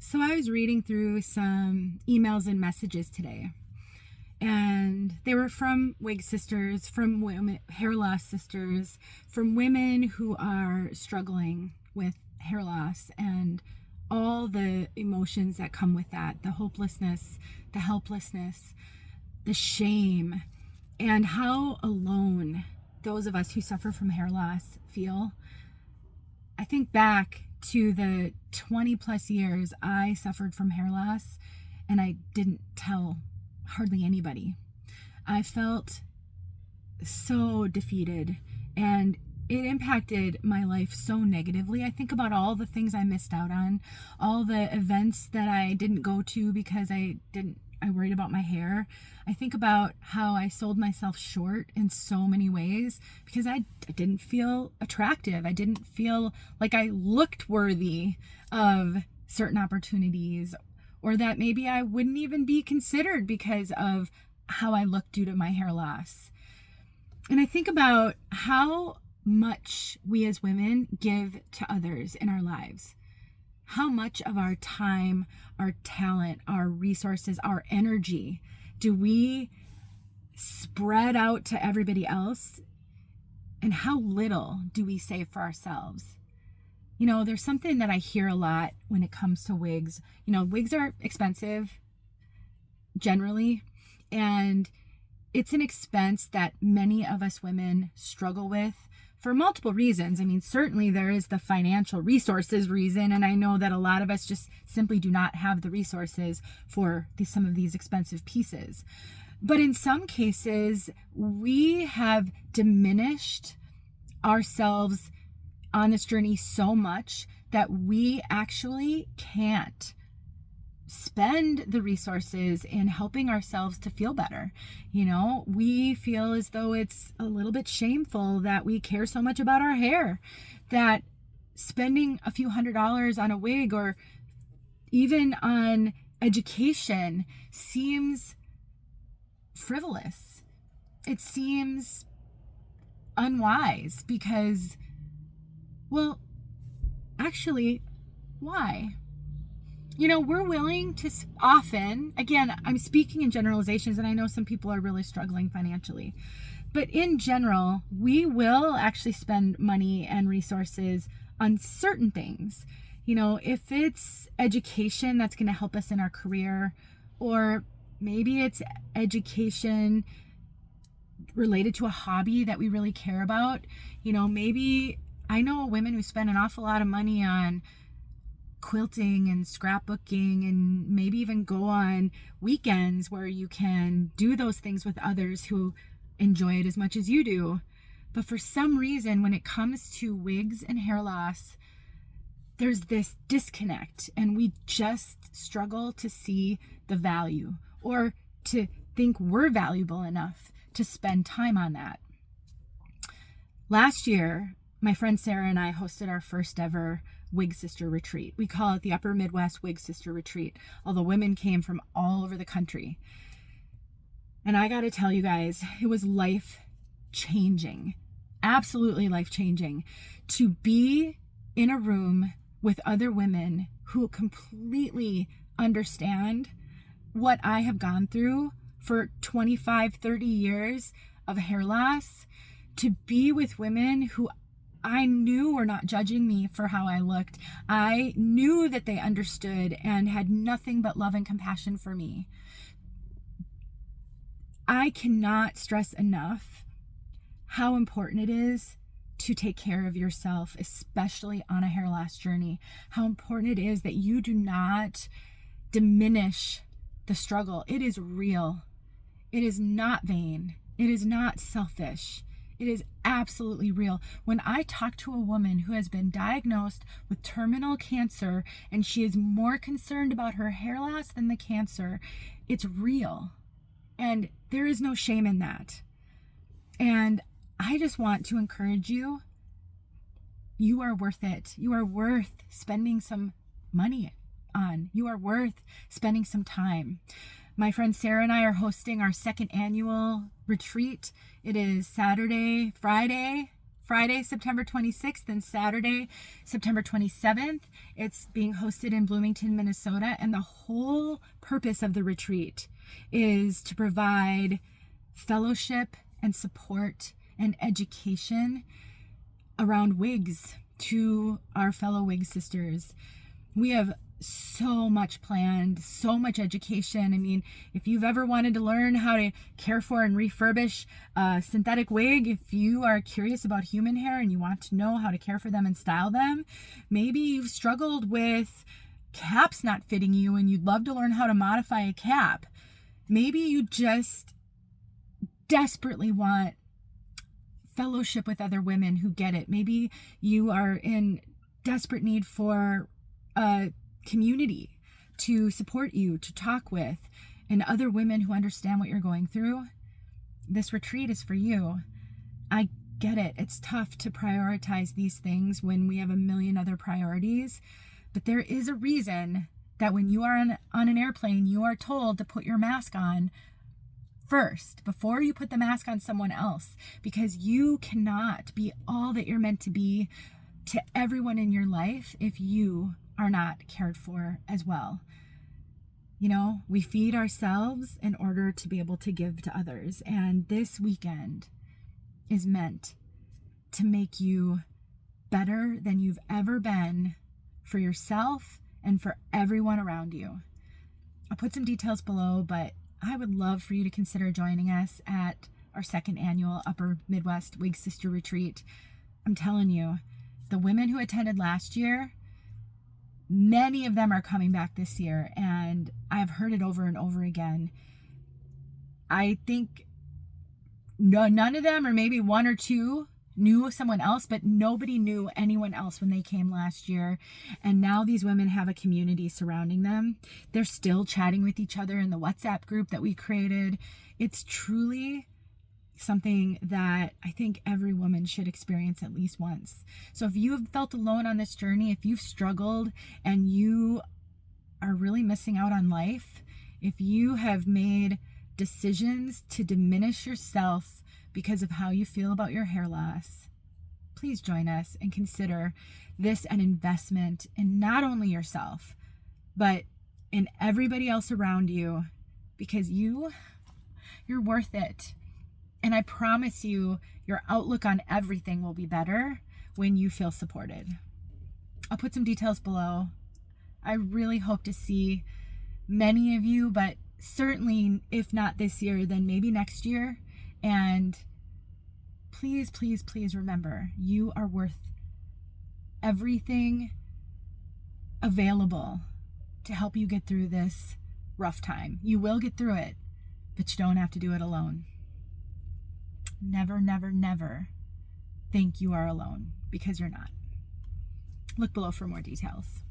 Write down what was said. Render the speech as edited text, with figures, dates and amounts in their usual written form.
So I was reading through some emails and messages today, and they were from wig sisters, from women, hair loss sisters, from women who are struggling with hair loss and all the emotions that come with that, the hopelessness, the helplessness, the shame, and how alone those of us who suffer from hair loss feel. I think back to the 20 plus years I suffered from hair loss, and I didn't tell hardly anybody. I felt so defeated, and it impacted my life so negatively. I think about all the things I missed out on, all the events that I didn't go to because I worried about my hair. I think about how I sold myself short in so many ways because I didn't feel attractive. I didn't feel like I looked worthy of certain opportunities, or that maybe I wouldn't even be considered because of how I looked due to my hair loss. And I think about how much we as women give to others in our lives. How much of our time, our talent, our resources, our energy do we spread out to everybody else? And how little do we save for ourselves? You know, there's something that I hear a lot when it comes to wigs. You know, wigs are expensive generally, and it's an expense that many of us women struggle with for multiple reasons. I mean, certainly there is the financial resources reason, and I know that a lot of us just simply do not have the resources for some of these expensive pieces. But in some cases, we have diminished ourselves on this journey so much that we actually can't spend the resources in helping ourselves to feel better. You know, we feel as though it's a little bit shameful that we care so much about our hair, that spending a few $100s on a wig or even on education seems frivolous. It seems unwise because, well, actually, why? You know, we're willing to often, again, I'm speaking in generalizations, and I know some people are really struggling financially, but in general, we will actually spend money and resources on certain things. You know, if it's education that's going to help us in our career, or maybe it's education related to a hobby that we really care about. You know, maybe I know women who spend an awful lot of money on quilting and scrapbooking, and maybe even go on weekends where you can do those things with others who enjoy it as much as you do. But for some reason, when it comes to wigs and hair loss, there's this disconnect, and we just struggle to see the value or to think we're valuable enough to spend time on that. Last year, my friend Sarah and I hosted our first ever Wig Sister Retreat. We call it the Upper Midwest Wig Sister Retreat, although women came from all over the country. And I got to tell you guys, it was life-changing, absolutely life-changing, to be in a room with other women who completely understand what I have gone through for 25, 30 years of hair loss, to be with women who I knew were not judging me for how I looked. I knew that they understood and had nothing but love and compassion for me. I cannot stress enough how important it is to take care of yourself, especially on a hair loss journey. How important it is that you do not diminish the struggle. It is real. It is not vain. It is not selfish. It is absolutely real. When I talk to a woman who has been diagnosed with terminal cancer and she is more concerned about her hair loss than the cancer, it's real. And there is no shame in that. And I just want to encourage you. You are worth it. You are worth spending some money on. You are worth spending some time. My friend Sarah and I are hosting our second annual retreat. It is Saturday, Friday, Friday, September 26th, and Saturday, September 27th. It's being hosted in Bloomington, Minnesota, and the whole purpose of the retreat is to provide fellowship and support and education around wigs to our fellow wig sisters. We have so much planned, so much education. I mean, if you've ever wanted to learn how to care for and refurbish a synthetic wig, if you are curious about human hair and you want to know how to care for them and style them, maybe you've struggled with caps not fitting you and you'd love to learn how to modify a cap. Maybe you just desperately want fellowship with other women who get it. Maybe you are in desperate need for a community to support you, to talk with, and other women who understand what you're going through. This retreat is for you. I get it. It's tough to prioritize these things when we have a million other priorities, but there is a reason that when you are on an airplane, you are told to put your mask on first before you put the mask on someone else, because you cannot be all that you're meant to be to everyone in your life if you are not cared for as well. You know, we feed ourselves in order to be able to give to others. And this weekend is meant to make you better than you've ever been for yourself and for everyone around you. I'll put some details below, but I would love for you to consider joining us at our second annual Upper Midwest Wig Sister Retreat. I'm telling you, the women who attended last year, many of them are coming back this year, and I've heard it over and over again. I think none of them, or maybe one or two, knew someone else, but nobody knew anyone else when they came last year. And now these women have a community surrounding them. They're still chatting with each other in the WhatsApp group that we created. It's truly something that I think every woman should experience at least once. So if you have felt alone on this journey, if you've struggled and you are really missing out on life, if you have made decisions to diminish yourself because of how you feel about your hair loss, please join us and consider this an investment in not only yourself, but in everybody else around you, because you're worth it. And I promise you, your outlook on everything will be better when you feel supported. I'll put some details below. I really hope to see many of you, but certainly if not this year, then maybe next year. And please, please, please remember, you are worth everything available to help you get through this rough time. You will get through it, but you don't have to do it alone. Never, never, never think you are alone, because you're not. Look below for more details.